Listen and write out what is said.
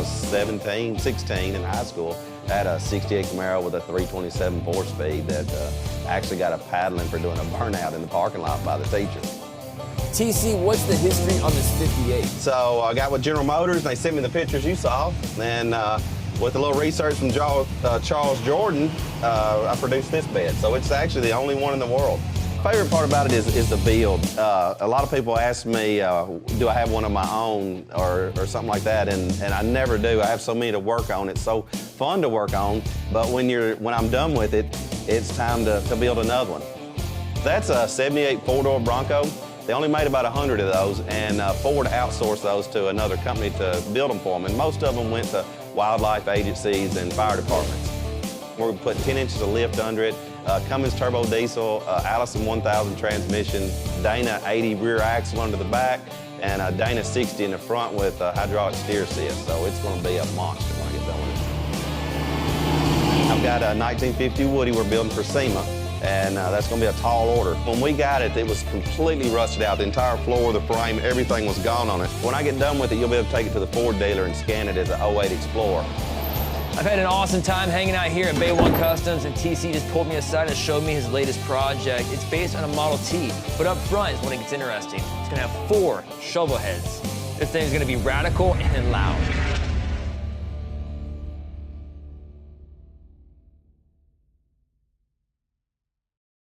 was 17, 16 in high school. I had a 68 Camaro with a 327 4-speed that actually got a paddling for doing a burnout in the parking lot by the teacher. TC, what's the history on this 58? So I got with General Motors, and they sent me the pictures you saw, and with a little research from Charles Jordan, I produced this bed. So it's actually the only one in the world. Favorite part about it is the build. A lot of people ask me, do I have one of my own or something like that, and I never do. I have so many to work on. It's so fun to work on, but when I'm done with it, it's time to build another one. That's a 78 four-door Bronco. They only made about 100 of those, and Ford outsourced those to another company to build them for them, and most of them went to wildlife agencies and fire departments. We're going to put 10 inches of lift under it, Cummins turbo diesel, Allison 1000 transmission, Dana 80 rear axle under the back, and a Dana 60 in the front with hydraulic steer assist. So it's going to be a monster when I get done with it. I've got a 1950 Woody we're building for SEMA, and that's going to be a tall order. When we got it, it was completely rusted out. The entire floor, the frame, everything was gone on it. When I get done with it, you'll be able to take it to the Ford dealer and scan it as an 08 Explorer. I've had an awesome time hanging out here at Bay 1 Customs, and TC just pulled me aside and showed me his latest project. It's based on a Model T, but up front is when it gets interesting. It's gonna have 4 shovel heads. This thing's gonna be radical and loud.